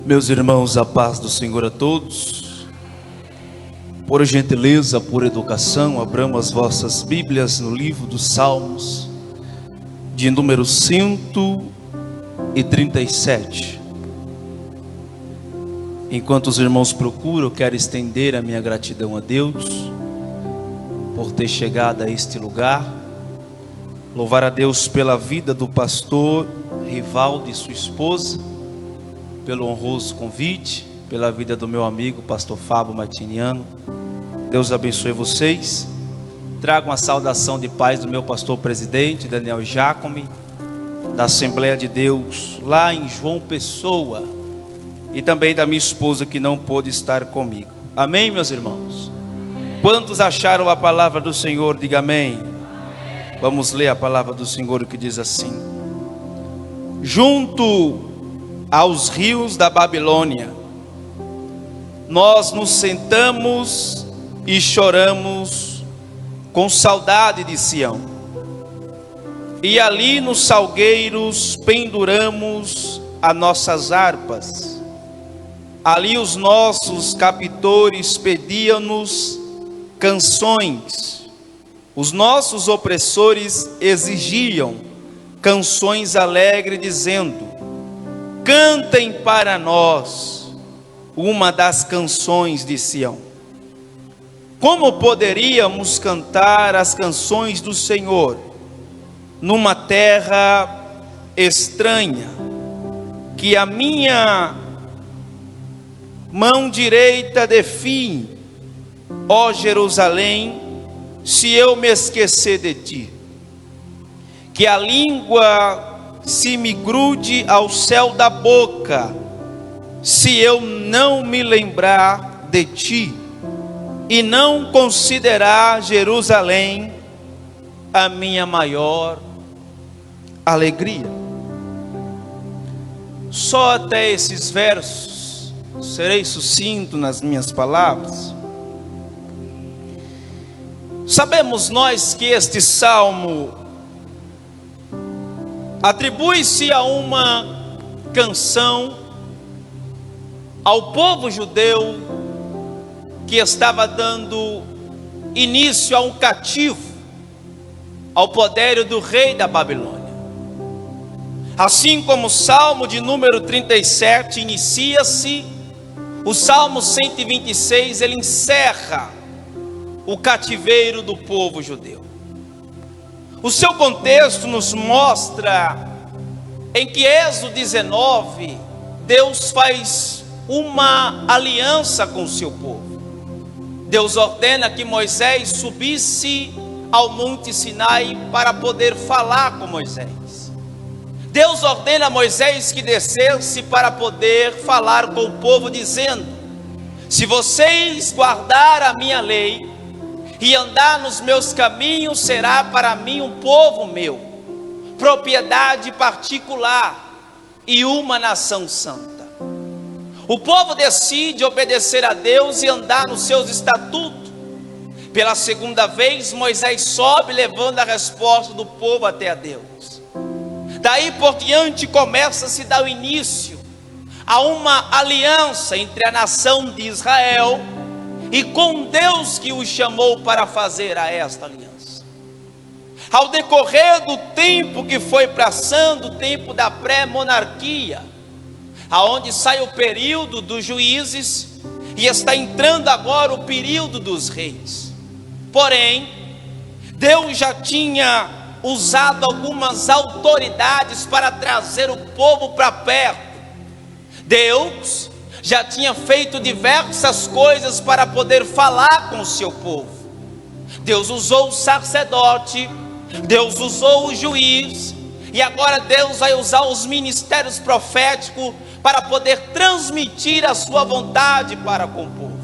Meus irmãos, a paz do Senhor a todos. Por gentileza, por educação, abramos as vossas Bíblias no livro dos Salmos, de número 137. Enquanto os irmãos procuram, eu quero estender a minha gratidão a Deus por ter chegado a este lugar. Louvar a Deus pela vida do pastor Rivaldo e sua esposa, pelo honroso convite, pela vida do meu amigo pastor Fábio Martiniano. Deus abençoe vocês. Trago uma saudação de paz do meu pastor presidente Daniel Jacome, da Assembleia de Deus lá em João Pessoa, e também da minha esposa que não pôde estar comigo. Amém, meus irmãos? Quantos acharam a palavra do Senhor? Diga amém. Vamos ler a palavra do Senhor, que diz assim: junto aos rios da Babilônia, nós nos sentamos e choramos com saudade de Sião, e ali nos salgueiros penduramos as nossas harpas. Ali os nossos captores pediam-nos canções, os nossos opressores exigiam canções alegres, dizendo: cantem para nós uma das canções de Sião. Como poderíamos cantar as canções do Senhor numa terra estranha, que a minha mão direita define, ó Jerusalém, se eu me esquecer de ti? Que a língua se me grude ao céu da boca, se eu não me lembrar de ti, e não considerar Jerusalém a minha maior alegria. Só até esses versos, serei sucinto nas minhas palavras. Sabemos nós que este salmo atribui-se a uma canção ao povo judeu que estava dando início a um cativo, ao poder do rei da Babilônia. Assim como o salmo de número 37 inicia-se, o salmo 126 ele encerra o cativeiro do povo judeu. O seu contexto nos mostra em que Êxodo 19, Deus faz uma aliança com o seu povo. Deus ordena que Moisés subisse ao monte Sinai para poder falar com Moisés. Deus ordena a Moisés que descesse para poder falar com o povo, dizendo: se vocês guardar a minha lei e andar nos meus caminhos, será para mim um povo meu, propriedade particular e uma nação santa. O povo decide obedecer a Deus e andar nos seus estatutos. Pela segunda vez, Moisés sobe levando a resposta do povo até a Deus. Daí por diante começa a se dar o início a uma aliança entre a nação de Israel e com Deus que o chamou para fazer a esta aliança. Ao decorrer do tempo que foi passando, o tempo da pré-monarquia, aonde sai o período dos juízes e está entrando agora o período dos reis. Porém, Deus já tinha usado algumas autoridades para trazer o povo para perto. Deus já tinha feito diversas coisas para poder falar com o seu povo. Deus usou o sacerdote, Deus usou o juiz, e agora Deus vai usar os ministérios proféticos para poder transmitir a sua vontade para com o povo.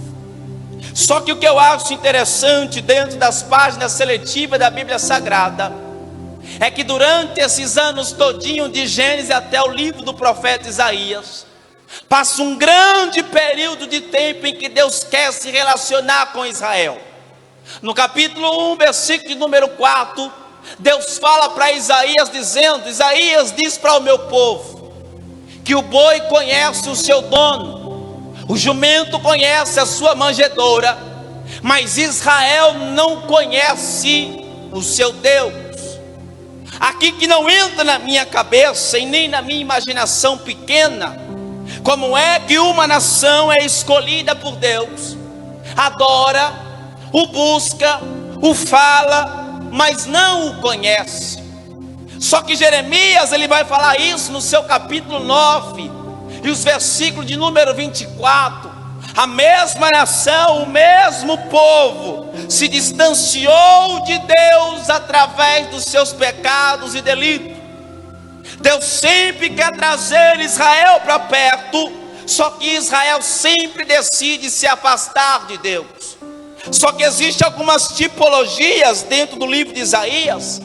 Só que o que eu acho interessante dentro das páginas seletivas da Bíblia Sagrada é que durante esses anos todinho, de Gênesis até o livro do profeta Isaías, passa um grande período de tempo em que Deus quer se relacionar com Israel. No capítulo 1, versículo de número 4, Deus fala para Isaías dizendo: Isaías diz para o meu povo que o boi conhece o seu dono, o jumento conhece a sua manjedoura, mas Israel não conhece o seu Deus. Aqui que não entra na minha cabeça e nem na minha imaginação pequena, como é que uma nação é escolhida por Deus, adora, o busca, o fala, mas não o conhece. Só que Jeremias, ele vai falar isso no seu capítulo 9, e os versículos de número 24. A mesma nação, o mesmo povo, se distanciou de Deus através dos seus pecados e delitos. Deus sempre quer trazer Israel para perto, só que Israel sempre decide se afastar de Deus. Só que existem algumas tipologias dentro do livro de Isaías,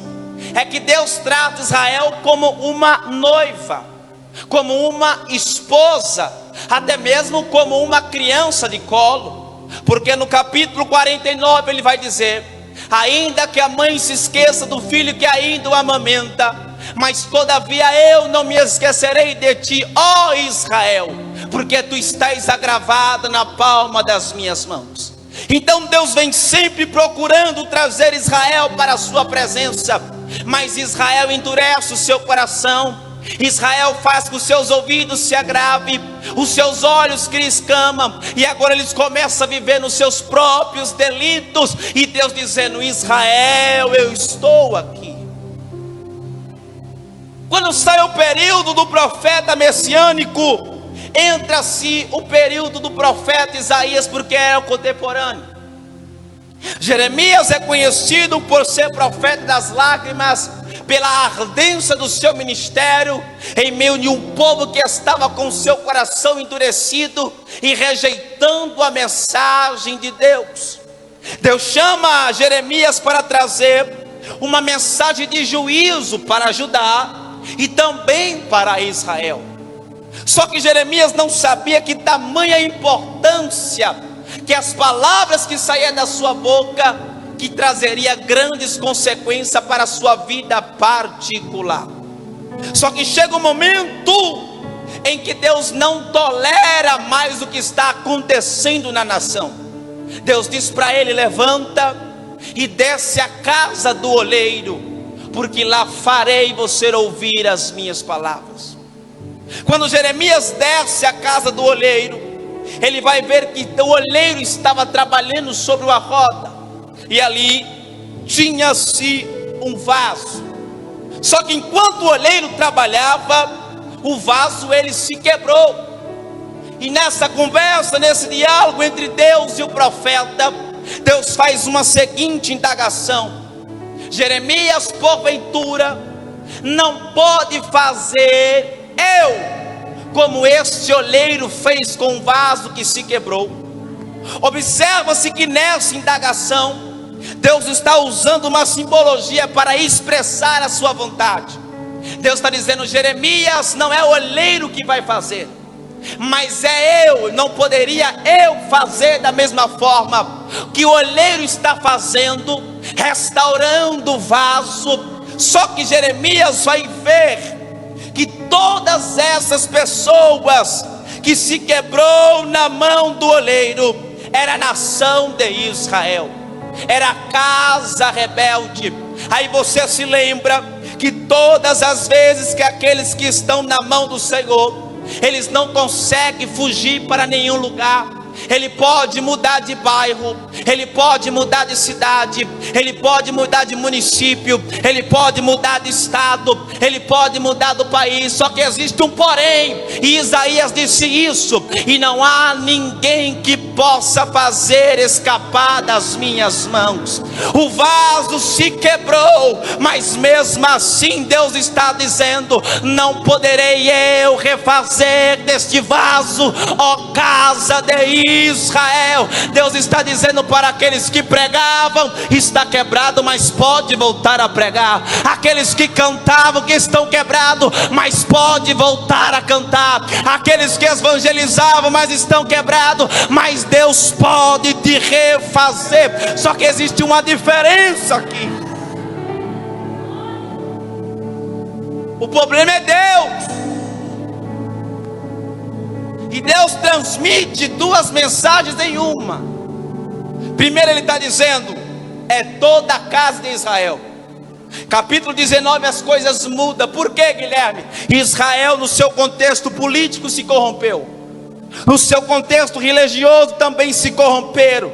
é que Deus trata Israel como uma noiva, como uma esposa, até mesmo como uma criança de colo, porque no capítulo 49 ele vai dizer: ainda que a mãe se esqueça do filho que ainda o amamenta, mas todavia eu não me esquecerei de ti, ó Israel, porque tu estás agravada na palma das minhas mãos. Então Deus vem sempre procurando trazer Israel para a sua presença, mas Israel endurece o seu coração. Israel faz que os seus ouvidos se agravem, os seus olhos criem escama, e agora eles começam a viver nos seus próprios delitos, e Deus dizendo: Israel, eu estou aqui. Quando sai o período do profeta messiânico, entra-se o período do profeta Isaías, porque é o contemporâneo. Jeremias é conhecido por ser profeta das lágrimas, pela ardência do seu ministério, em meio de um povo que estava com seu coração endurecido e rejeitando a mensagem de Deus. Deus chama Jeremias para trazer uma mensagem de juízo para Judá e também para Israel. Só que Jeremias não sabia que tamanha importância, que as palavras que saíam da sua boca, que trazeria grandes consequências para a sua vida particular. Só que chega um momento em que Deus não tolera mais o que está acontecendo na nação. Deus diz para ele: levanta e desce à casa do oleiro, porque lá farei você ouvir as minhas palavras. Quando Jeremias desce à casa do oleiro, ele vai ver que o oleiro estava trabalhando sobre uma roda, e ali tinha-se um vaso. Só que enquanto o oleiro trabalhava, o vaso ele se quebrou. E nessa conversa, nesse diálogo entre Deus e o profeta, Deus faz uma seguinte indagação: Jeremias, porventura, não pode fazer como este oleiro fez com o vaso que se quebrou? Observa-se que nessa indagação, Deus está usando uma simbologia para expressar a sua vontade. Deus está dizendo: Jeremias, não é o oleiro que vai fazer, mas é eu. Não poderia eu fazer da mesma forma que o oleiro está fazendo, restaurando o vaso. Só que Jeremias vai ver que todas essas pessoas que se quebrou na mão do oleiro era a nação de Israel, era a casa rebelde. Aí você se lembra que todas as vezes que aqueles que estão na mão do Senhor, eles não conseguem fugir para nenhum lugar. Ele pode mudar de bairro, ele pode mudar de cidade, ele pode mudar de município, ele pode mudar de estado, ele pode mudar do país. Só que existe um porém, e Isaías disse isso: e não há ninguém que possa fazer escapar das minhas mãos. O vaso se quebrou, mas mesmo assim Deus está dizendo: não poderei eu refazer deste vaso, ó casa de Israel. Deus está dizendo para aqueles que pregavam: está quebrado, mas pode voltar a pregar. Aqueles que cantavam que estão quebrados, mas pode voltar a cantar. Aqueles que evangelizavam, mas estão quebrados, mas Deus pode te refazer. Só que existe uma diferença aqui. O problema é Deus. E Deus transmite duas mensagens em uma. Primeiro ele está dizendo, é toda a casa de Israel. Capítulo 19 as coisas mudam. Por quê, Guilherme? Israel no seu contexto político se corrompeu, no seu contexto religioso também se corromperam.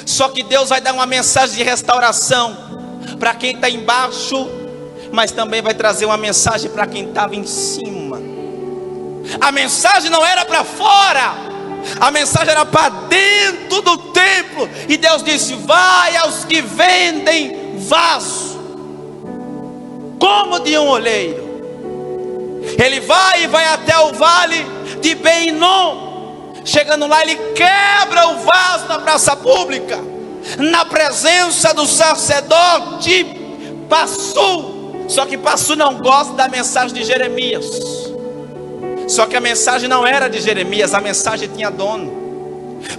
Só que Deus vai dar uma mensagem de restauração para quem está embaixo, mas também vai trazer uma mensagem para quem estava em cima. A mensagem não era para fora, a mensagem era para dentro do templo. E Deus disse, vai aos que vendem vaso, como de um olheiro. Ele vai até o vale de Ben-Hinom. Chegando lá, ele quebra o vaso na praça pública, na presença do sacerdote Passu. Só que Passu não gosta da mensagem de Jeremias. Só que a mensagem não era de Jeremias, a mensagem tinha dono.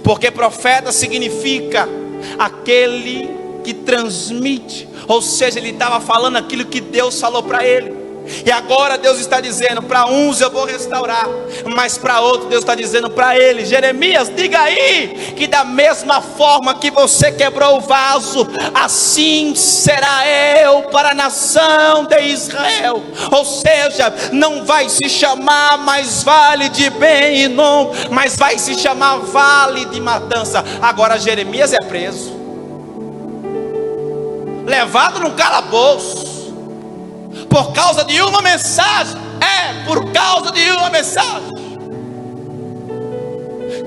Porque profeta significa aquele que transmite. Ou seja, ele estava falando aquilo que Deus falou para ele. E agora Deus está dizendo, para uns eu vou restaurar, mas para outros Deus está dizendo para ele, Jeremias, diga aí, que da mesma forma que você quebrou o vaso, assim será eu para a nação de Israel. Ou seja, não vai se chamar mais vale de Ben-Hinom, mas vai se chamar vale de matança. Agora Jeremias é preso, levado num calabouço, por causa de uma mensagem. Por causa de uma mensagem.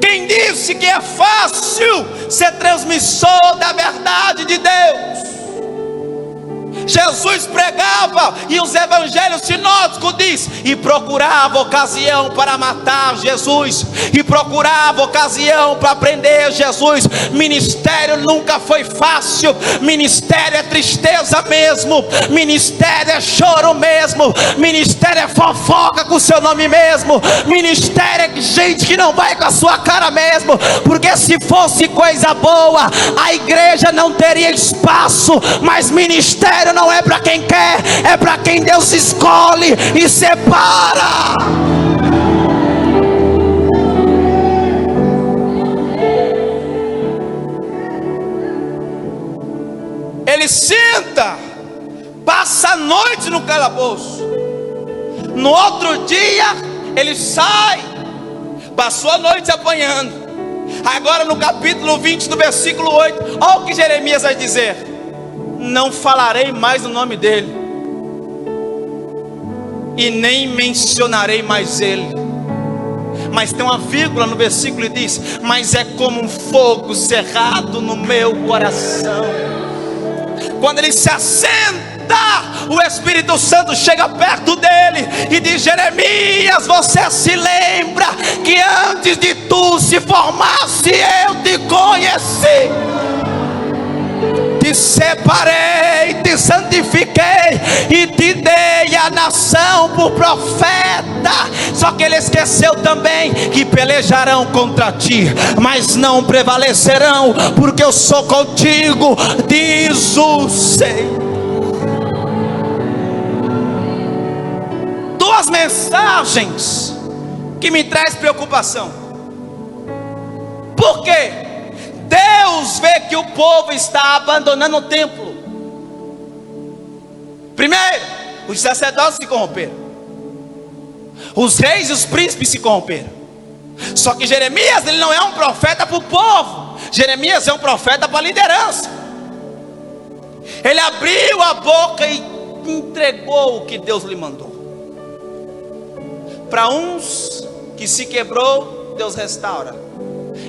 Quem disse que é fácil ser transmissor da verdade de Deus? Jesus pregava, e os evangelhos sinóticos diz, e procurava ocasião para matar Jesus, e procurava ocasião para prender Jesus. Ministério nunca foi fácil. Ministério é tristeza mesmo, ministério é choro mesmo, ministério é fofoca com o seu nome mesmo, ministério é gente que não vai com a sua cara mesmo. Porque se fosse coisa boa, a igreja não teria espaço. Mas ministério não é para quem quer, é para quem Deus escolhe e separa. Ele senta, passa a noite no calabouço, no outro dia ele sai, passou a noite apanhando. Agora no capítulo 20 do versículo 8, olha o que Jeremias vai dizer: não falarei mais o nome dele, e nem mencionarei mais ele. Mas tem uma vírgula no versículo e diz, mas é como um fogo cerrado no meu coração. Quando ele se assenta, o Espírito Santo chega perto dele e diz, Jeremias, você se lembra que antes de tu se formasse, eu te conheci, te separei, te santifiquei e te dei a nação por profeta. Só que ele esqueceu também que pelejarão contra ti, mas não prevalecerão, porque eu sou contigo, diz o Senhor. Duas mensagens que me traz preocupação. Por quê? Deus vê que o povo está abandonando o templo. Primeiro, os sacerdotes se corromperam, os reis e os príncipes se corromperam. Só que Jeremias, ele não é um profeta para o povo. Jeremias é um profeta para a liderança. Ele abriu a boca e entregou o que Deus lhe mandou. Para uns que se quebrou, Deus restaura.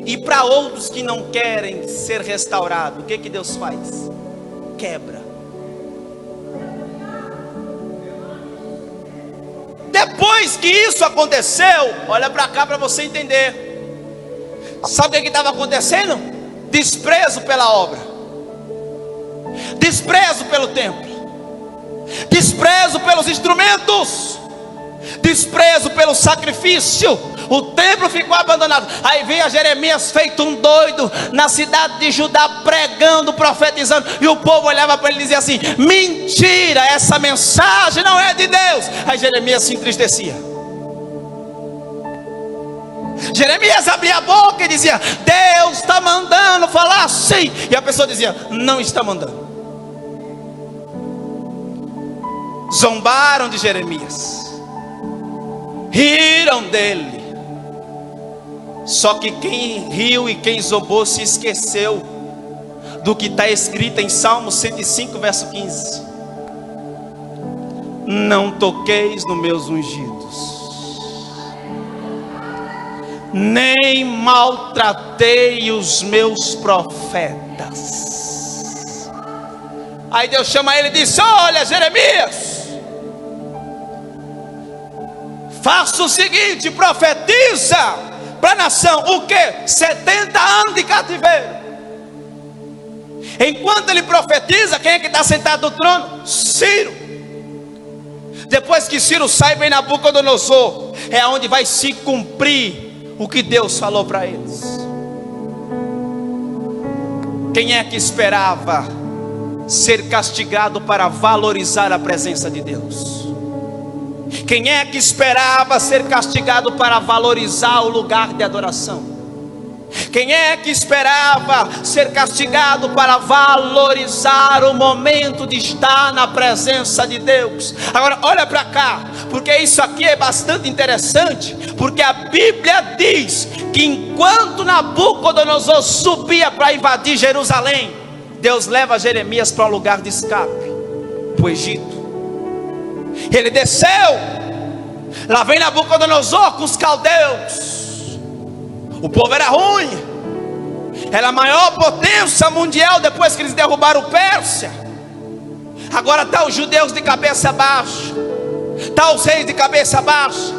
E para outros que não querem ser restaurados, o que Deus faz? Quebra. Depois que isso aconteceu, olha para cá para você entender. Sabe o que estava acontecendo? Desprezo pela obra, desprezo pelo templo, desprezo pelos instrumentos, desprezo pelo sacrifício. O templo ficou abandonado. Aí veio Jeremias feito um doido na cidade de Judá, pregando, profetizando, e o povo olhava para ele e dizia assim, mentira, essa mensagem não é de Deus. Aí Jeremias se entristecia. Jeremias abria a boca e dizia: Deus está mandando falar assim. E a pessoa dizia: não está mandando. Zombaram de Jeremias, riram dele. Só que quem riu e quem zombou se esqueceu do que está escrito em Salmo 105, verso 15: não toqueis nos meus ungidos, nem maltratei os meus profetas. Aí Deus chama ele e disse: olha, Jeremias, faça o seguinte, profetiza para a nação. O que? 70 anos de cativeiro. Enquanto ele profetiza, quem é que está sentado no trono? Ciro. Depois que Ciro sai, vem Nabucodonosor. É onde vai se cumprir o que Deus falou para eles. Quem é que esperava ser castigado para valorizar a presença de Deus? Quem é que esperava ser castigado para valorizar o lugar de adoração? Quem é que esperava ser castigado para valorizar o momento de estar na presença de Deus? Agora olha para cá, porque isso aqui é bastante interessante, porque a Bíblia diz que enquanto Nabucodonosor subia para invadir Jerusalém, Deus leva Jeremias para um lugar de escape, para o Egito. Ele desceu, lá vem Nabucodonosor com os caldeus. O povo era ruim, era a maior potência mundial depois que eles derrubaram o Pérsia. Agora está os judeus de cabeça baixa, está os reis de cabeça baixa,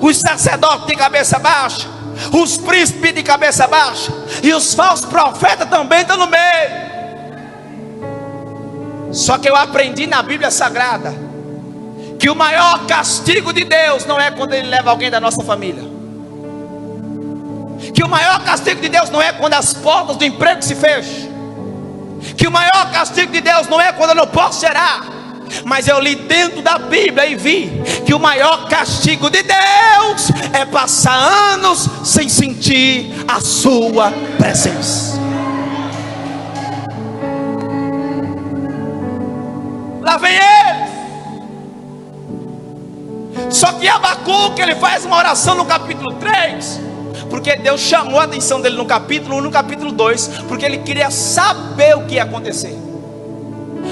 os sacerdotes de cabeça baixa, os príncipes de cabeça baixa, e os falsos profetas também estão no meio. Só que eu aprendi na Bíblia Sagrada que o maior castigo de Deus não é quando Ele leva alguém da nossa família. Que o maior castigo de Deus não é quando as portas do emprego se fecham. Que o maior castigo de Deus não é quando eu não posso gerar. Mas eu li dentro da Bíblia e vi que o maior castigo de Deus é passar anos sem sentir a sua presença. Lá vem ele. Só que Abacuque, ele faz uma oração no capítulo 3, porque Deus chamou a atenção dele no capítulo 1 e no capítulo 2, porque ele queria saber o que ia acontecer.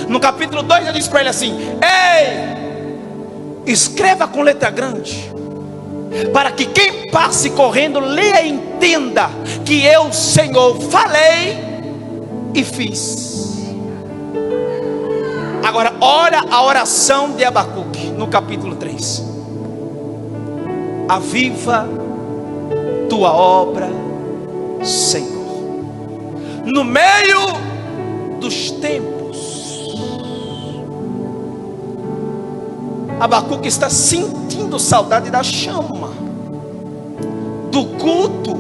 No capítulo 2 ele disse para ele assim: ei, escreva com letra grande, para que quem passe correndo leia e entenda que eu, Senhor, falei e fiz. Agora olha a oração de Abacuque no capítulo 3: aviva tua obra, Senhor, no meio dos tempos. Abacuque está sentindo saudade da chama, do culto,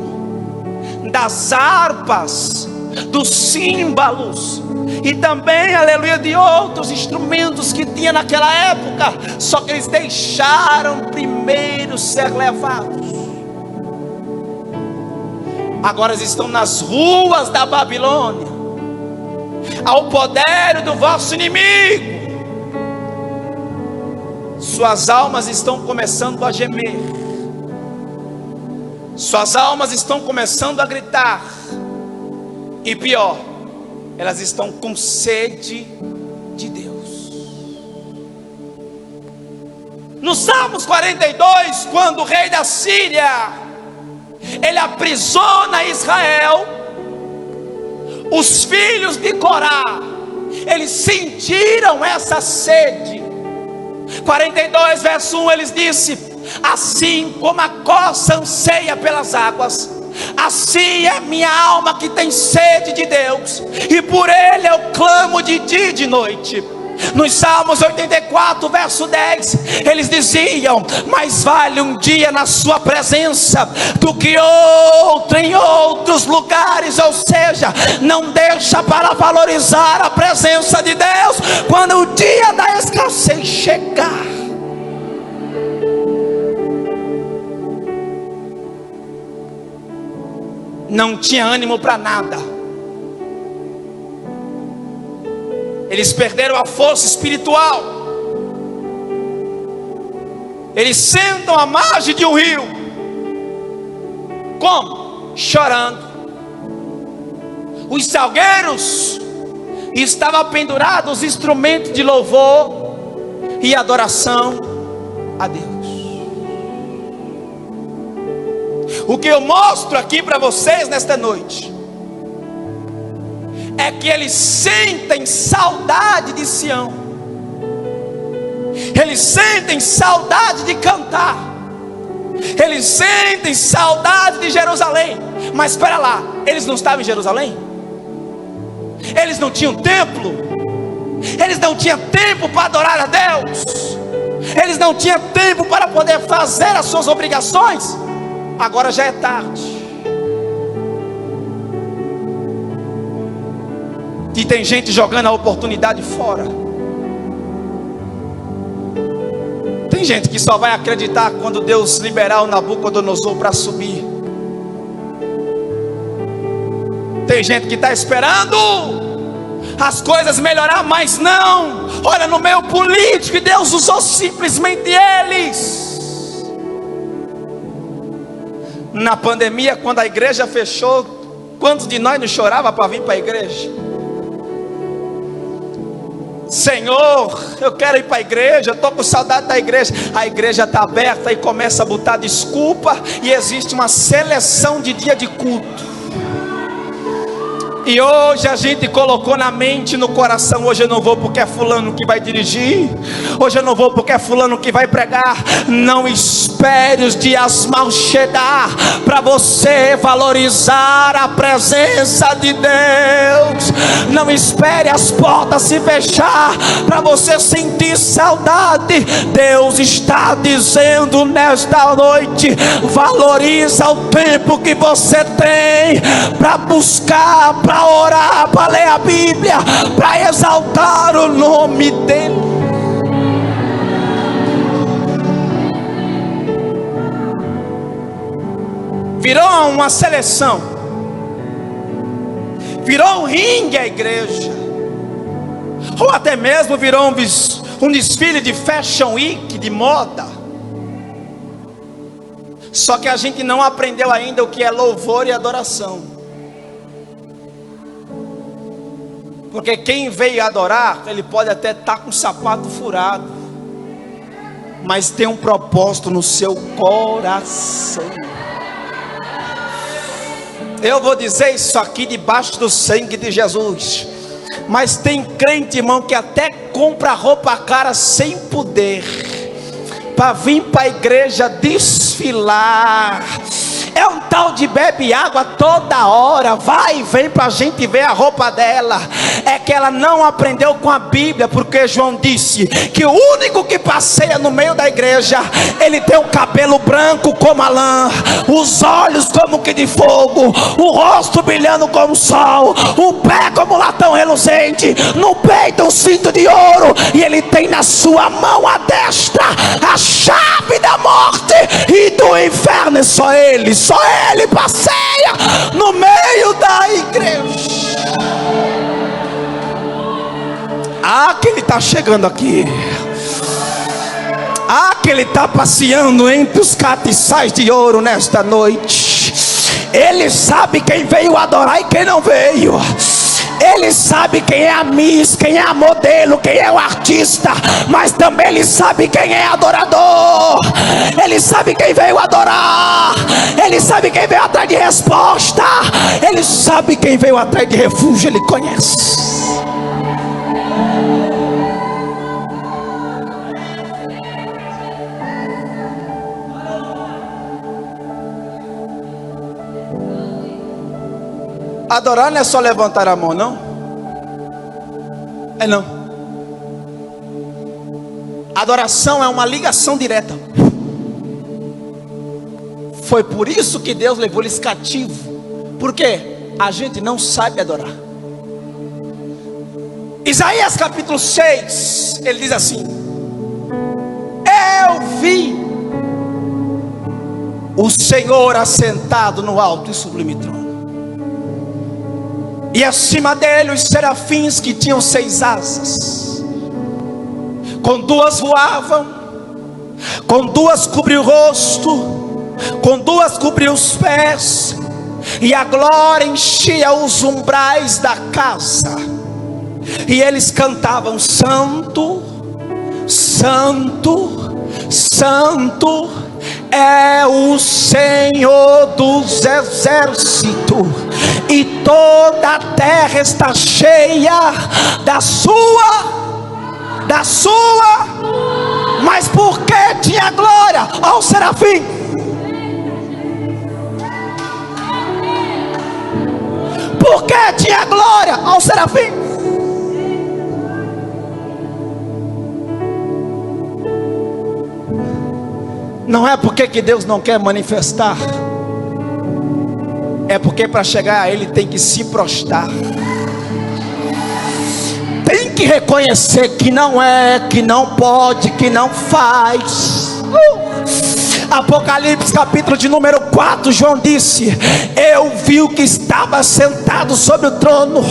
das harpas, dos símbolos e também, aleluia, de outros instrumentos que tinha naquela época. Só que eles deixaram primeiro ser levados. Agora eles estão nas ruas da Babilônia, ao poder do vosso inimigo. Suas almas estão começando a gemer, suas almas estão começando a gritar, e pior, elas estão com sede de Deus. No Salmos 42, quando o rei da Síria ele aprisiona Israel, os filhos de Corá, eles sentiram essa sede. 42 verso 1, eles dizem: assim como a coça anseia pelas águas, assim é minha alma que tem sede de Deus, e por ele eu clamo de dia e de noite. Nos Salmos 84 verso 10, eles diziam: mais vale um dia na sua presença do que outro em outros lugares. Ou seja, não deixa para valorizar a presença de Deus quando o dia da escassez chegar. não tinha ânimo para nada. Eles perderam a força espiritual. Eles sentam à margem de um rio. Como? Chorando. Os salgueiros estavam pendurados os instrumentos de louvor e adoração a Deus. O que eu mostro aqui para vocês nesta noite é que eles sentem saudade de Sião. Eles sentem saudade de cantar. Eles sentem saudade de Jerusalém. Mas espera lá, eles não estavam em Jerusalém? Eles não tinham templo? Eles não tinham tempo para adorar a Deus? Eles não tinham tempo para poder fazer as suas obrigações? Agora já é tarde. E tem gente jogando a oportunidade fora. Tem gente que só vai acreditar quando Deus liberar o Nabucodonosor para subir. Tem gente que está esperando as coisas melhorar, mas não. Olha, no meio político, Deus usou simplesmente eles. Na pandemia, quando a igreja fechou, quantos de nós não chorava para vir para a igreja? Senhor, eu quero ir para a igreja, eu estou com saudade da igreja. A igreja está aberta e começa a botar desculpa, e existe uma seleção de dia de culto. E hoje a gente colocou na mente e no coração: hoje eu não vou porque é fulano que vai dirigir, hoje eu não vou porque é fulano que vai pregar. Não espere os dias mal chegar para você valorizar a presença de Deus. Não espere as portas se fechar para você sentir saudade. Deus está dizendo nesta noite: valoriza o tempo que você tem para buscar, para orar, para ler a Bíblia, para exaltar o nome dele. Virou uma seleção, virou um ringue a igreja, ou até mesmo virou um desfile de Fashion Week, de moda. Só que a gente não aprendeu ainda o que é louvor e adoração. Porque quem veio adorar, ele pode até estar com o sapato furado, mas tem um propósito no seu coração. Eu vou dizer isso aqui debaixo do sangue de Jesus. Mas tem crente, irmão, que até compra roupa cara sem poder, para vir para a igreja desfilar. É um tal de bebe água toda hora, vai e vem para a gente ver a roupa dela. É que ela não aprendeu com a Bíblia, porque João disse que o único que passeia no meio da igreja, ele tem o cabelo branco como a lã, os olhos como que de fogo, o rosto brilhando como o sol, o pé como latão reluzente, no peito um cinto de ouro, e ele tem na sua mão a destra a chave da morte e do inferno. É só ele passeia no meio da igreja. Ah, que ele está chegando aqui. Ah, que ele está passeando entre os catiçais de ouro nesta noite. Ele sabe quem veio adorar e quem não veio. Ele sabe quem é a Miss, quem é a modelo, quem é o artista, mas também ele sabe quem é adorador. Ele sabe quem veio adorar. Ele sabe quem veio atrás de resposta. Ele sabe quem veio atrás de refúgio. Ele conhece. Adorar não é só levantar a mão, não. É não. Adoração é uma ligação direta. Foi por isso que Deus levou eles cativos. Porque a gente não sabe adorar. Isaías capítulo 6, ele diz assim: eu vi o Senhor assentado no alto e sublime trono. E acima dele os serafins que tinham 6 asas. Com 2 voavam, com 2 cobriu o rosto, com 2 cobriu os pés, e a glória enchia os umbrais da casa. E eles cantavam: Santo, Santo, Santo é o Senhor dos exércitos, e toda a terra está cheia da sua. Mas por que tinha glória ao serafim? Por que tinha glória ao serafim? Não é porque que Deus não quer manifestar, é porque para chegar a Ele tem que se prostrar, tem que reconhecer que não é, que não pode, que não faz. Apocalipse capítulo de número 4, João disse: eu vi o que estava sentado sobre o trono,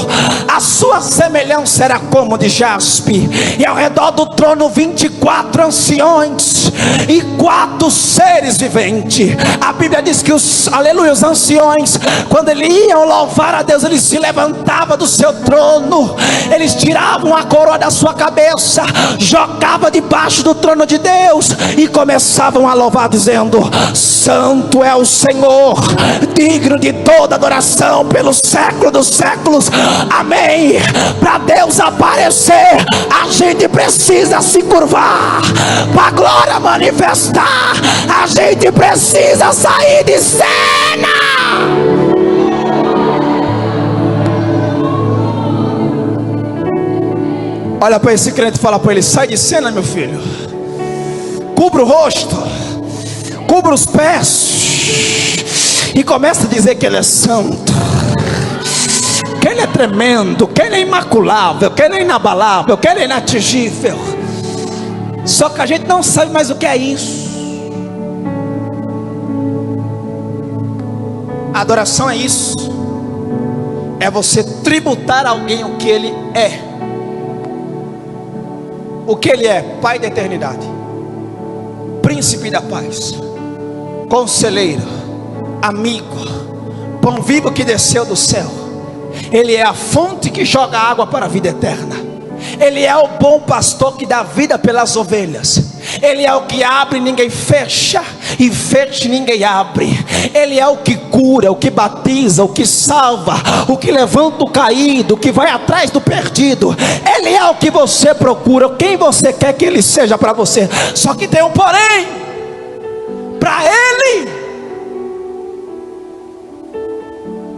a sua semelhança era como de jaspe, e ao redor do trono 24 anciões e 4 seres viventes. A Bíblia diz que os anciões, quando eles iam louvar a Deus, eles se levantavam do seu trono, eles tiravam a coroa da sua cabeça, jogavam debaixo do trono de Deus e começavam a louvar, dizendo: Santo é o Senhor, digno de toda adoração pelos séculos dos séculos, amém. Para Deus aparecer, a gente precisa se curvar. Para a glória manifestar, a gente precisa sair de cena. Olha para esse crente e fala para ele: sai de cena, meu filho. Cubra o rosto, cubra os pés e começa a dizer que Ele é santo, que Ele é tremendo, que Ele é imaculável, que Ele é inabalável, que Ele é inatingível. Só que a gente não sabe mais o que é isso. A adoração é isso, é você tributar a alguém o que Ele é. O que Ele é: Pai da eternidade, Príncipe da paz, Conselheiro, Amigo, Pão vivo que desceu do céu. Ele é a fonte que joga água para a vida eterna. Ele é o bom pastor que dá vida pelas ovelhas. Ele é o que abre e ninguém fecha, e fecha e ninguém abre. Ele é o que cura, o que batiza, o que salva, o que levanta o caído, o que vai atrás do perdido. Ele é o que você procura, quem você quer que Ele seja para você. Só que tem um porém: para Ele,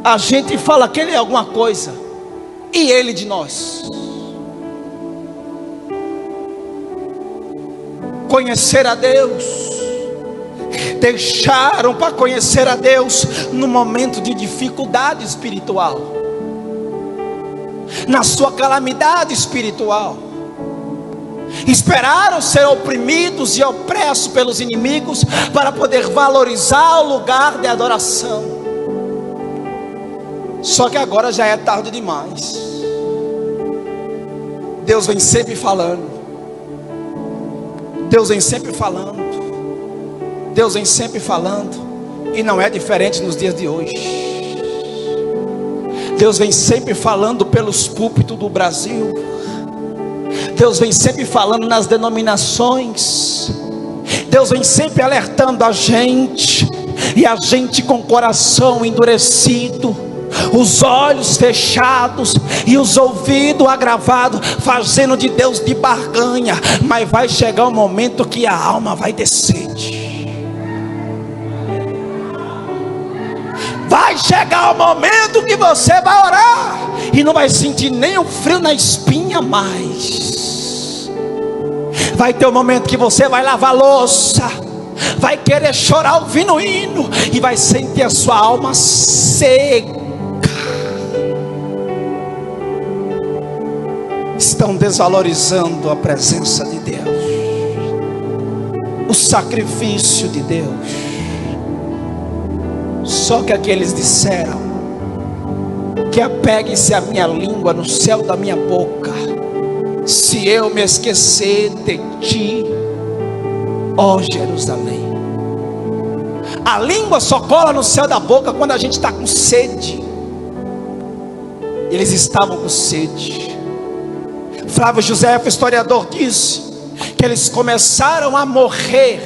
a gente fala que Ele é alguma coisa, e Ele de nós. Conhecer a Deus, deixaram para conhecer a Deus no momento de dificuldade espiritual, na sua calamidade espiritual. Esperaram ser oprimidos e opressos pelos inimigos para poder valorizar o lugar de adoração. Só que agora já é tarde demais. Deus vem sempre falando, Deus vem sempre falando, Deus vem sempre falando, e não é diferente nos dias de hoje. Deus vem sempre falando pelos púlpitos do Brasil. Deus vem sempre falando nas denominações. Deus vem sempre alertando a gente, e a gente com o coração endurecido, os olhos fechados e os ouvidos agravados, fazendo de Deus de barganha. Mas vai chegar um momento que a alma vai descer. Vai chegar o momento que você vai orar e não vai sentir nem o frio na espinha mais. Vai ter um momento que você vai lavar louça, vai querer chorar ouvindo hino, e vai sentir a sua alma seca. Estão desvalorizando a presença de Deus, o sacrifício de Deus. Só que aqueles disseram: que apegue-se a minha língua no céu da minha boca, se eu me esquecer de ti, ó Jerusalém. A língua só cola no céu da boca quando a gente está com sede. Eles estavam com sede. Flávio José, historiador, disse que eles começaram a morrer,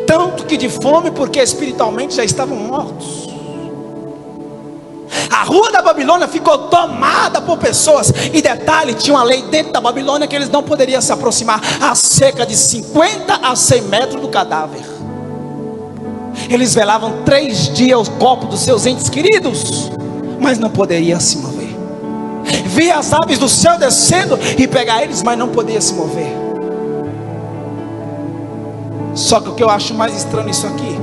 tanto que de fome, porque espiritualmente já estavam mortos. A rua da Babilônia ficou tomada por pessoas. E detalhe, tinha uma lei dentro da Babilônia que eles não poderiam se aproximar a cerca de 50 a 100 metros do cadáver. Eles velavam 3 dias o corpo dos seus entes queridos, mas não poderiam se mover. Via as aves do céu descendo e pegar eles, mas não podia se mover. Só que o que eu acho mais estranho nisso aqui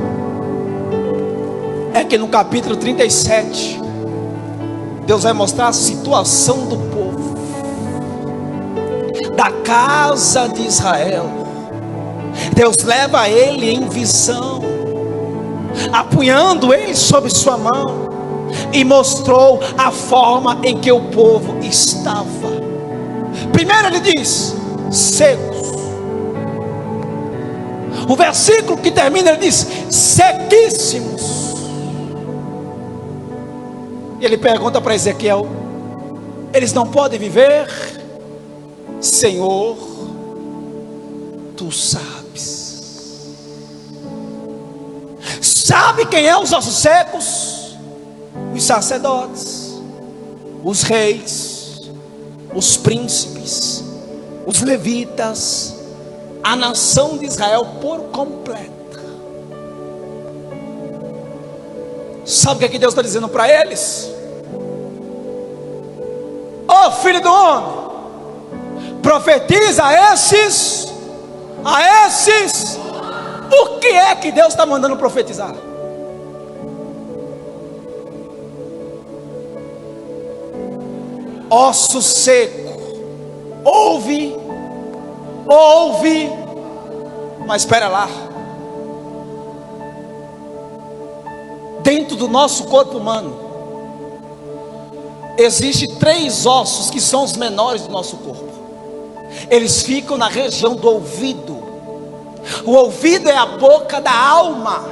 é que no capítulo 37 Deus vai mostrar a situação do povo, da casa de Israel. Deus leva ele em visão, apunhando ele sob sua mão, e mostrou a forma em que o povo estava. Primeiro ele diz: secos. O versículo que termina ele diz: sequíssimos. E ele pergunta para Ezequiel: eles não podem viver? Senhor, tu sabes. Sabe quem é os ossos secos? Os sacerdotes, os reis, os príncipes, os levitas, a nação de Israel por completo. Sabe o que Deus está dizendo para eles? Ó filho do homem, profetiza a esses. O que é que Deus está mandando profetizar? Osso seco, ouve, mas espera lá. Dentro do nosso corpo humano existe 3 ossos que são os menores do nosso corpo. Eles ficam na região do ouvido. O ouvido é a boca da alma.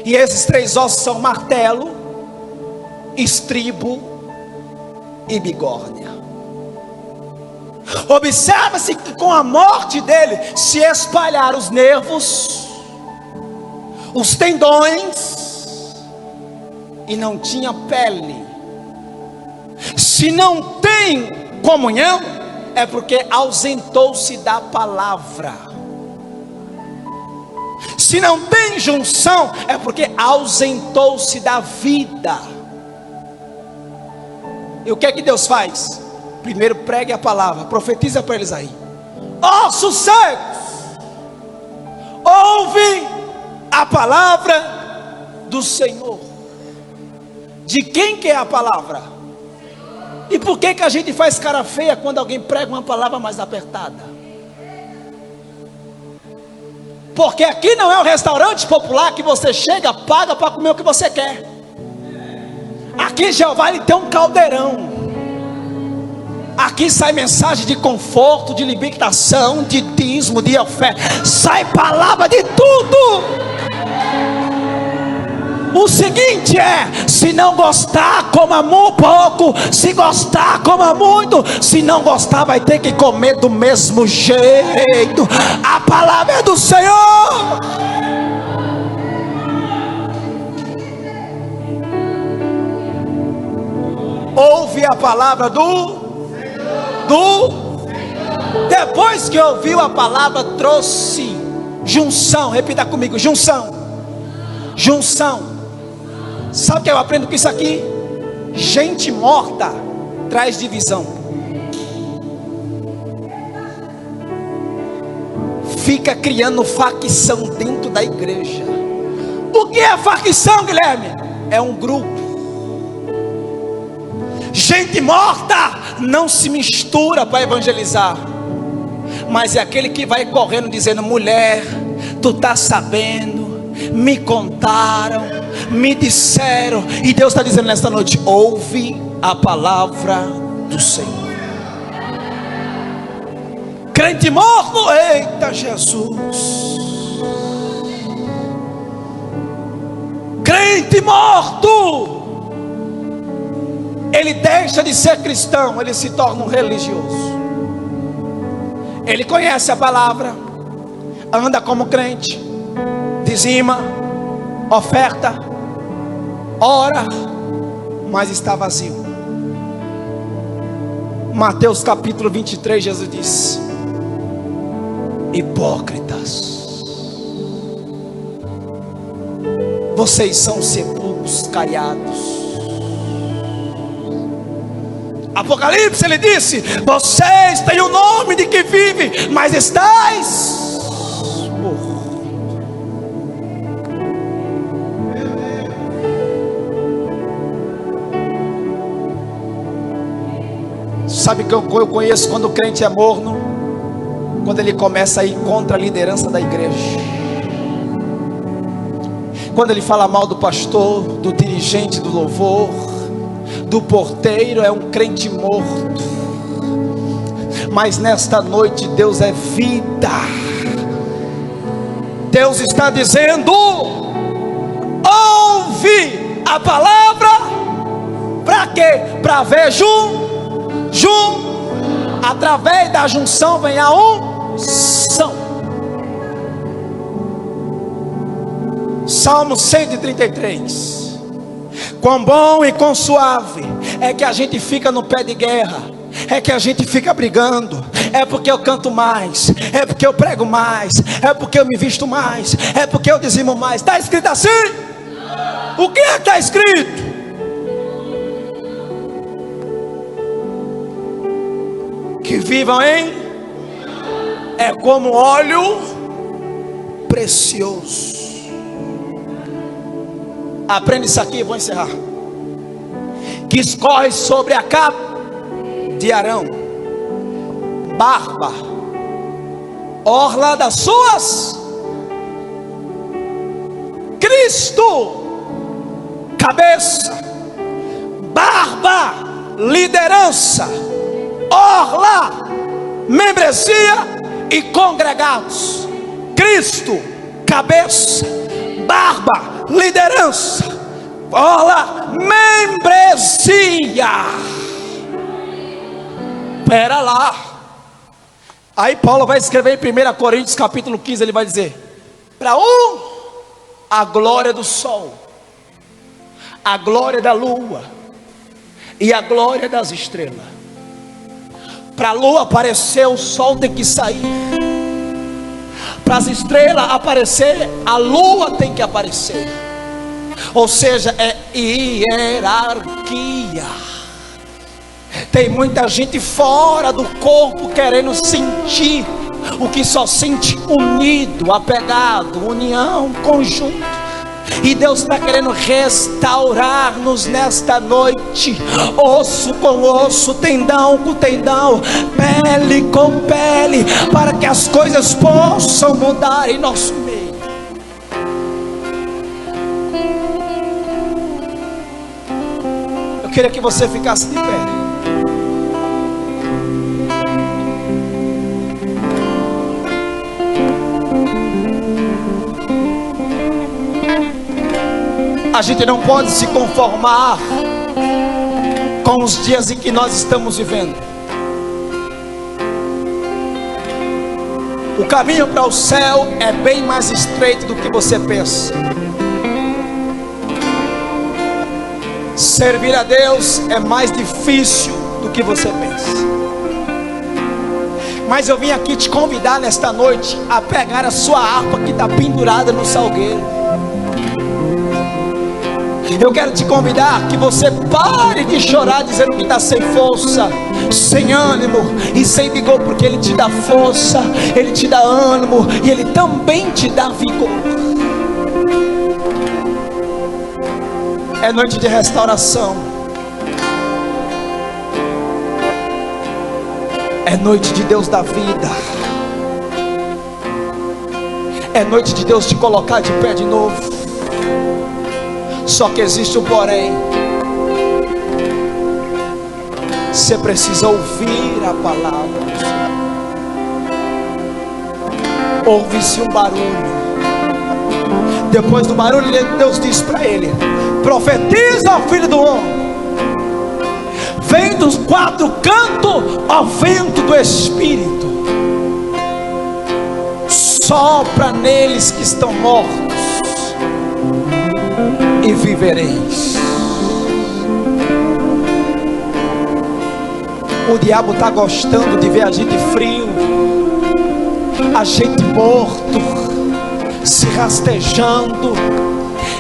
E esses 3 ossos são martelo, estribo e bigórnia. Observa-se que com a morte dele se espalharam os nervos, os tendões, e não tinha pele. Se não tem comunhão, é porque ausentou-se da palavra. Se não tem junção, é porque ausentou-se da vida. E o que é que Deus faz? Primeiro pregue a palavra, profetiza para eles aí: ossos secos, ouve a palavra do Senhor. De quem que é a palavra? E por que a gente faz cara feia quando alguém prega uma palavra mais apertada? Porque aqui não é um restaurante popular que você chega, paga para comer o que você quer. Aqui Jeová ele tem um caldeirão. Aqui sai mensagem de conforto, de libertação, de dízimo, de oferta. Sai palavra de tudo. O seguinte é: se não gostar, coma pouco. Se gostar, coma muito. Se não gostar, vai ter que comer do mesmo jeito. A palavra é do Senhor. Ouve a palavra do Depois que ouviu a palavra, trouxe junção. Repita comigo: junção. Sabe o que eu aprendo com isso aqui? Gente morta traz divisão. Fica criando facção dentro da igreja. O que é facção, Guilherme? É um grupo. Gente morta não se mistura para evangelizar, mas é aquele que vai correndo dizendo: mulher, tu tá sabendo, me contaram, me disseram. E Deus está dizendo nesta noite: ouve a palavra do Senhor. Crente morno, eita Jesus. Crente morto, ele deixa de ser cristão, ele se torna um religioso. Ele conhece a palavra, anda como crente, dizima, oferta, ora, mas está vazio. Mateus capítulo 23, Jesus disse: hipócritas, vocês são sepulcros caiados. Apocalipse, ele disse: vocês têm o nome de que vive, mas estáis mortos. Sabe que eu conheço quando o crente é morno? Quando ele começa a ir contra a liderança da igreja. Quando ele fala mal do pastor, do dirigente do louvor, do porteiro, é um crente morto. Mas nesta noite Deus é vida. Deus está dizendo: ouve a palavra. Para quê? Para ver através da junção vem a unção. Salmo 133. Quão bom e quão suave é que a gente fica no pé de guerra, é que a gente fica brigando. É porque eu canto mais, é porque eu prego mais, é porque eu me visto mais, é porque eu dizimo mais. Está escrito assim? O que é que está escrito? Que vivam é como óleo precioso. Aprenda isso aqui e vou encerrar. Que escorre sobre a capa de Arão, barba, orla das suas, Cristo, cabeça, barba, liderança, orla, membresia e congregados. Cristo, cabeça, barba, liderança, orla, membresia. Pera lá. Aí Paulo vai escrever em 1 Coríntios capítulo 15, ele vai dizer: para a glória do sol, a glória da lua e a glória das estrelas. Para a lua aparecer, o sol tem que sair. Para as estrelas aparecer, a lua tem que aparecer. Ou seja, é hierarquia. Tem muita gente fora do corpo querendo sentir o que só sente unido, apegado, união, conjunto. E Deus está querendo restaurar-nos nesta noite, osso com osso, tendão com tendão, pele com pele, para que as coisas possam mudar em nosso meio. Eu queria que você ficasse de pé. A gente não pode se conformar com os dias em que nós estamos vivendo. O caminho para o céu é bem mais estreito do que você pensa. Servir a Deus é mais difícil do que você pensa. Mas eu vim aqui te convidar nesta noite a pegar a sua harpa que está pendurada no salgueiro. Eu quero te convidar que você pare de chorar dizendo que está sem força, sem ânimo e sem vigor, porque Ele te dá força, Ele te dá ânimo e Ele também te dá vigor. É noite de restauração, é noite de Deus da vida, é noite de Deus te colocar de pé de novo. Só que existe um porém. Você precisa ouvir a palavra do Senhor. Ouve-se um barulho. Depois do barulho, Deus diz para ele: profetiza ao filho do homem. Vem dos quatro cantos ao vento do Espírito. Sopra neles que estão mortos, e vivereis. O diabo está gostando de ver a gente frio, a gente morto, se rastejando.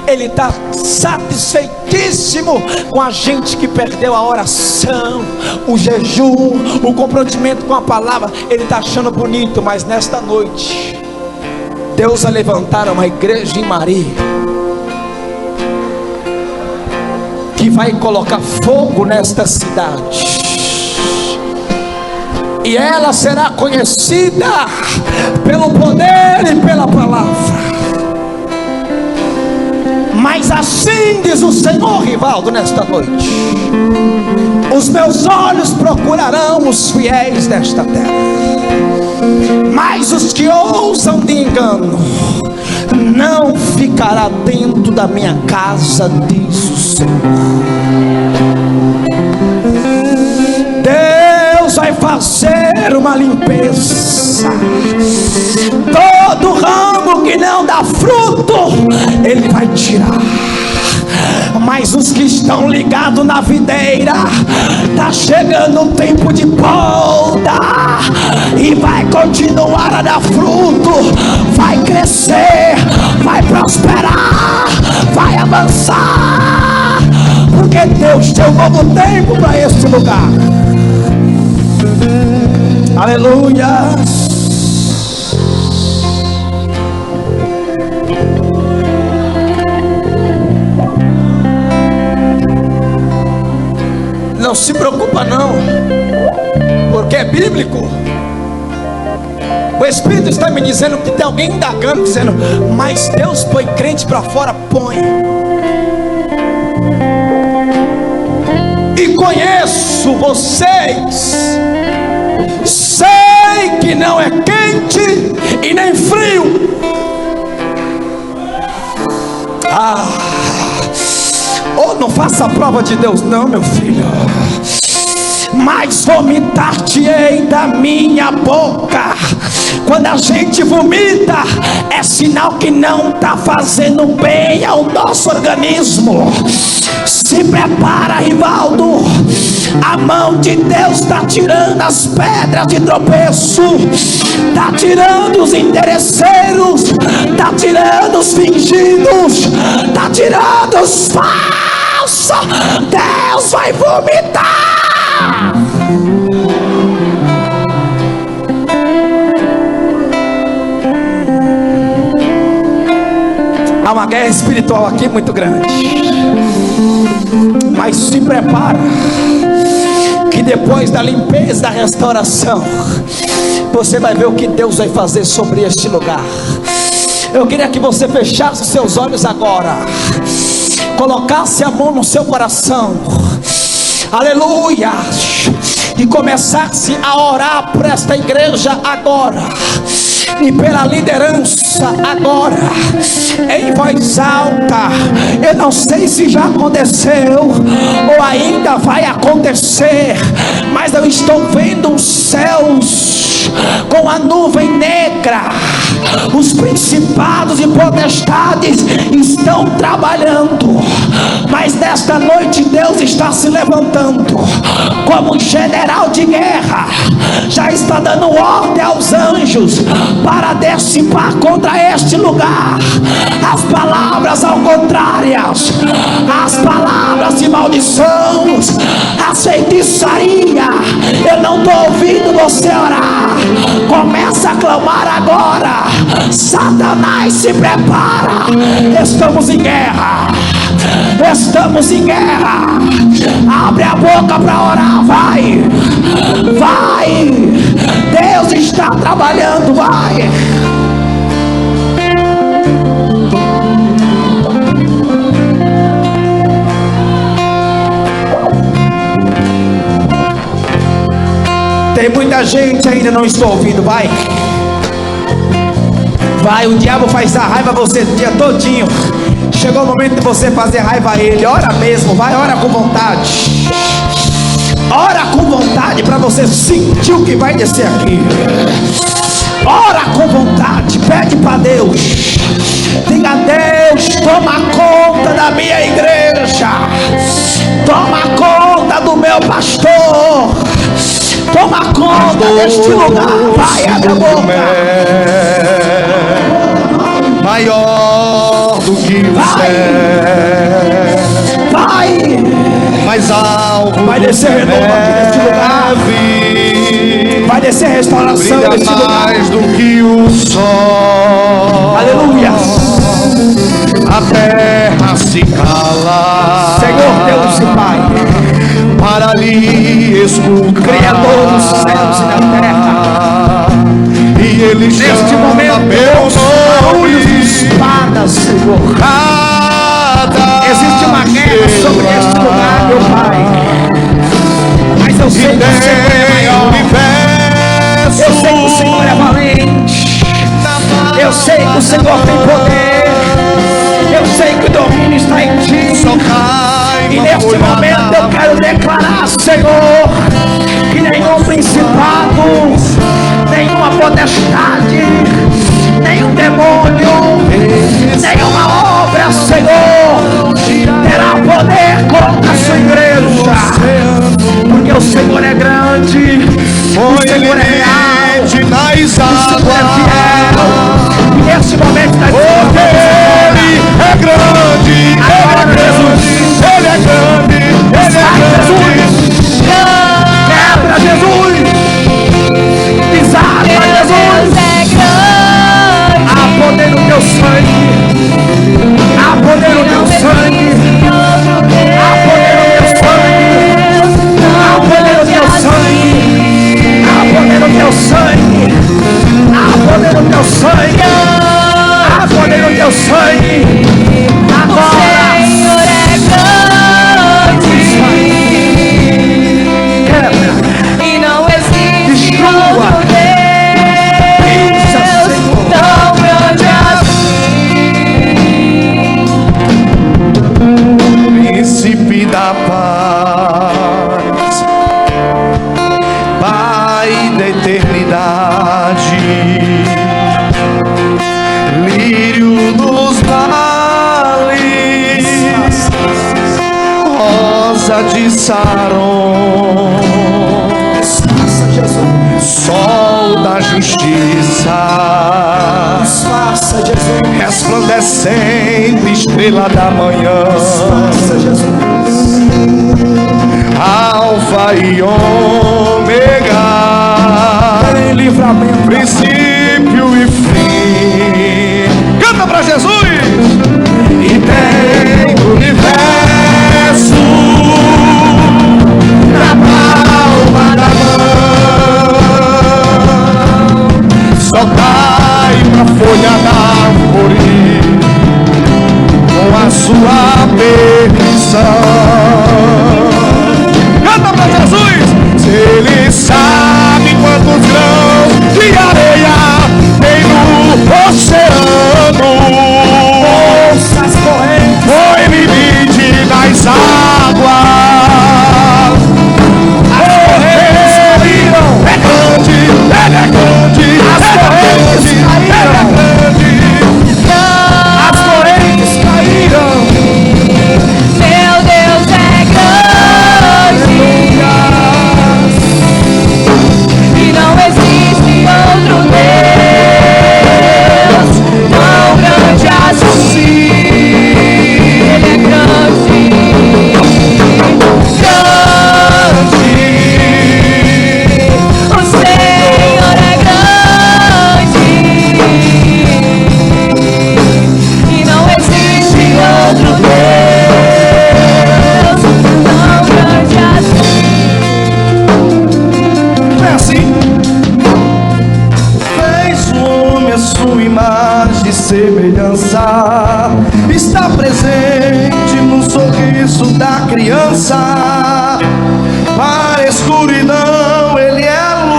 Ele está satisfeitíssimo com a gente que perdeu a oração, o jejum, o comprometimento com a palavra. Ele está achando bonito, mas nesta noite Deus vai levantar uma igreja em Maria, que vai colocar fogo nesta cidade, e ela será conhecida pelo poder e pela palavra. Mas assim diz o Senhor, Rivaldo, nesta noite: os meus olhos procurarão os fiéis desta terra, mas os que ousam de engano não ficará dentro da minha casa, diz o Senhor. Deus vai fazer uma limpeza. Todo ramo que não dá fruto, Ele vai tirar. Mas os que estão ligados na videira, está chegando o tempo de poda, e vai continuar a dar fruto, vai crescer, vai prosperar, vai avançar, porque Deus tem um novo tempo para este lugar. Aleluia. Não se preocupa não, porque é bíblico. O Espírito está me dizendo que tem alguém indagando, dizendo: mas Deus põe crente para fora. Põe. E conheço vocês, sei que não é quente e nem frio. Não faça a prova de Deus não, meu filho. Mas vomitar-te-ei da minha boca. Quando a gente vomita, é sinal que não está fazendo bem ao nosso organismo. Se prepara, Rivaldo. A mão de Deus está tirando as pedras de tropeço, está tirando os interesseiros, está tirando os fingidos, está tirando os falsos. Deus vai vomitar. Há uma guerra espiritual aqui muito grande. Mas se prepara, que depois da limpeza, da restauração, você vai ver o que Deus vai fazer sobre este lugar. Eu queria que você fechasse os seus olhos agora, colocasse a mão no seu coração, aleluia, e começasse a orar por esta igreja agora, e pela liderança agora, em voz alta. Eu não sei se já aconteceu ou ainda vai acontecer, mas eu estou vendo os céus com a nuvem negra. Os principados e potestades estão trabalhando, mas nesta noite Deus está se levantando como um general de guerra. Já está dando ordem aos anjos para dissipar contra este lugar as palavras ao contrárias, as palavras de maldição, as feitiçaria. Eu não estou ouvindo você orar. Começa a clamar agora. Satanás, se prepara. Estamos em guerra. Estamos em guerra. Abre a boca para orar. Vai. Vai. Deus está trabalhando. Vai. Tem muita gente ainda não estou ouvindo. Vai, vai, o diabo faz dar raiva a você o dia todinho. Chegou o momento de você fazer raiva a ele. Ora mesmo, vai, ora com vontade. Ora com vontade para você sentir o que vai descer aqui. Ora com vontade, pede para Deus. Diga: Deus, toma conta da minha igreja. Toma conta do meu pastor. Toma conta deste lugar. Vai, abre a boca. Maior do que o céu, Vai, mais alto, vai descer renovo aqui neste lugar. Vai descer restauração brilha neste lugar. mais do que o sol. Aleluia. A terra se cala, Senhor Deus e Pai, para lhe escutar, Criador dos céus e da terra. E ele Neste chama momento, meu barulhos de nome. espadas, Senhor. Existe uma guerra sobre este lugar, meu Pai. Mas eu sei que o Senhor é maior. Eu sei que o Senhor é valente. Eu sei que o Senhor tem poder. Eu sei que o domínio está em ti. E neste momento eu quero declarar, Senhor, que nenhum principado, nenhuma potestade, nenhum demônio, nenhuma obra, Senhor, terá poder contra a sua igreja. Porque o Senhor é grande, o Senhor é real, o Senhor é fiel. E neste momento da Ele é grande, Ele é grande, Ele é grande. Quebra, Jesus! Desarma, Jesus! Há poder no teu sangue! Há poder no teu sangue! Há poder no teu sangue! Há poder no teu sangue! Há poder no teu sangue! Há poder no teu sangue! Há poder no teu sangue! Agora! Príncipe da paz, Pai da eternidade, lírio dos vales, rosa de Saron, sol da justiça, resplandecente estrela da manhã, Alfa e Ômega, princípio e fim. Canta pra Jesus! E tem o universo na palma da mão. Soltai pra folha da árvore com a sua permissão. Canta pra Jesus! Se Ele sabe quantos grãos de areia tem no oceano, ouça as correntes, foi limite das águas. Ele é grande, Ele é grande, Ele é grande, Ele é grande. As correntes caíram. Meu Deus é grande e não existe outro Deus tão grande assim. Ele é grande, grande. O Senhor é grande e não existe outro Deus tão grande assim. É assim. Fez o homem a sua imagem e semelhança, está presente no sorriso da criança. Para a escuridão ele é luz.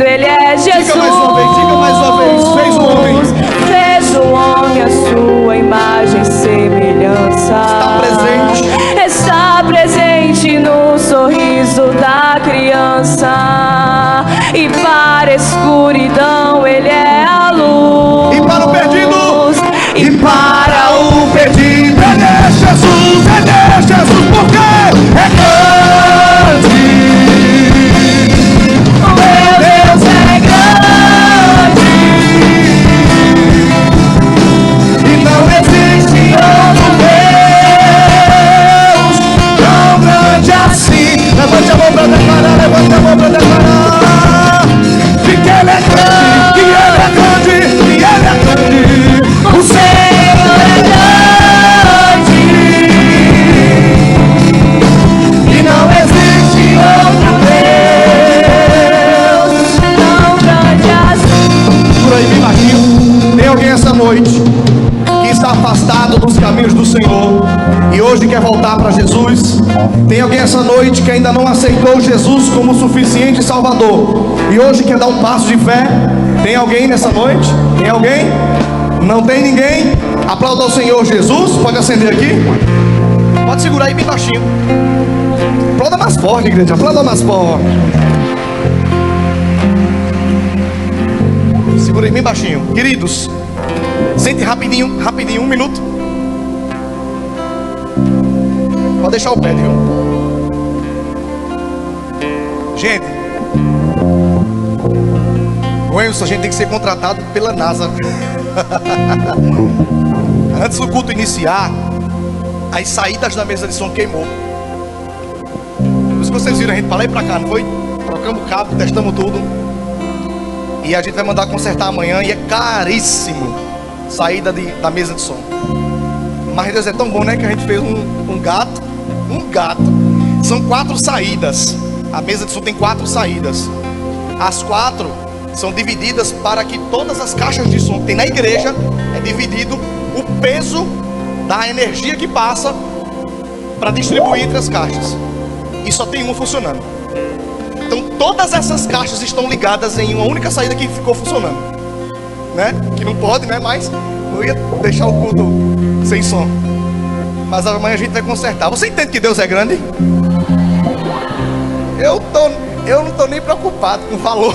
escolhido, Ele é Jesus. Diga mais uma vez, fez o homem. Fez o homem a sua imagem e semelhança. Está presente no sorriso da criança. E para a escuridão Ele é a luz. E para o perdido, e para o perdido, Ele é Jesus, porque é grande. o meu Deus é grande. E não existe outro Deus tão grande assim. Levante a mão para declarar, levante a mão para declarar. De que Ele é grande, que Ele é grande, que Ele é grande. O Senhor é grande. E não existe outro Deus Tão grande assim. por aí bem baixinho. Tem alguém essa noite que está afastado dos caminhos do Senhor e hoje quer voltar para Jesus? Tem alguém essa noite que ainda não aceitou Jesus como suficiente Salvador e hoje quer dar um passo de fé? Tem alguém nessa noite? Tem alguém? Não tem ninguém? Aplauda ao Senhor Jesus. Pode acender aqui. Pode segurar aí bem baixinho. Aplauda mais forte, igreja. Aplauda mais forte. Segura aí bem baixinho. Queridos, sente rapidinho, um minuto. Pode deixar o pé, viu? Gente, Wilson, a gente tem que ser contratado pela NASA. Antes do culto iniciar, as saídas da mesa de som queimou. Por isso que vocês viram a gente pra lá e pra cá, não foi? Trocamos o cabo, testamos tudo. E a gente vai mandar consertar amanhã e é caríssimo saída da mesa de som. Mas Deus é tão bom, né? Que a gente fez um gato. São 4 saídas. A mesa de som tem 4 saídas. As 4 são divididas para que todas as caixas de som que tem na igreja é dividido o peso da energia que passa para distribuir entre as caixas. E só tem uma funcionando. Então todas essas caixas estão ligadas em uma única saída que ficou funcionando, né? Que não pode, né? Mas eu ia deixar o culto sem som. Mas amanhã a gente vai consertar. Você entende que Deus é grande? Eu não tô nem preocupado com o valor.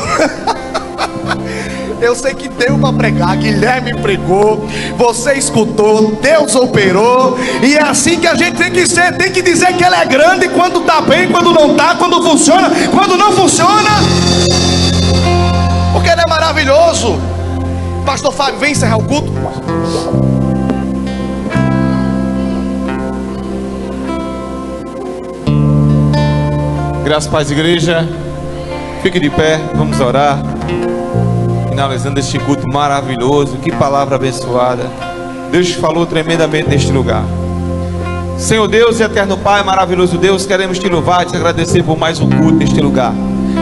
Eu sei que deu para pregar, Guilherme pregou, você escutou, Deus operou. E é assim que a gente tem que ser. Tem que dizer que Ele é grande quando tá bem, quando não tá, quando funciona, quando não funciona, porque Ele é maravilhoso. Pastor Fábio, vem encerrar o culto. Graças a Paz, igreja. Fique de pé, vamos orar. Finalizando este culto maravilhoso. Que palavra abençoada. Deus falou tremendamente neste lugar. Senhor Deus e eterno Pai, maravilhoso Deus, queremos te louvar e te agradecer por mais um culto neste lugar.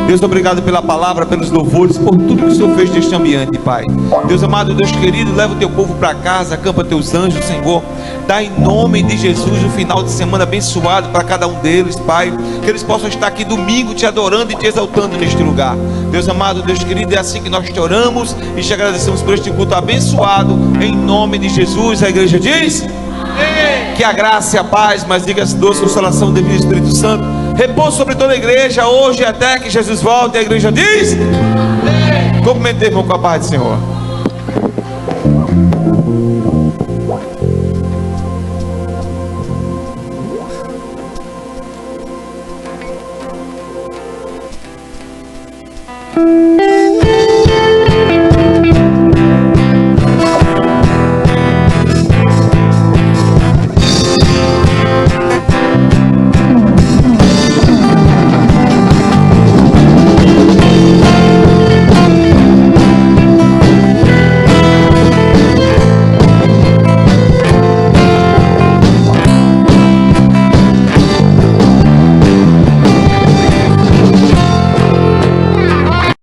Deus, obrigado pela palavra, pelos louvores, por tudo que o Senhor fez neste ambiente, Pai. Deus amado, Deus querido, leva o teu povo para casa, acampa teus anjos, Senhor. Dá em nome de Jesus um final de semana abençoado para cada um deles, Pai. Que eles possam estar aqui domingo te adorando e te exaltando neste lugar. Deus amado, Deus querido, é assim que nós te oramos e te agradecemos por este culto abençoado. Em nome de Jesus, a igreja diz: amém. Que a graça e a paz, mas diga-se doce consolação do Divino Espírito Santo, repouso sobre toda a igreja, hoje até que Jesus volte. A igreja diz: amém. Cumprimente, irmão, com a paz do Senhor.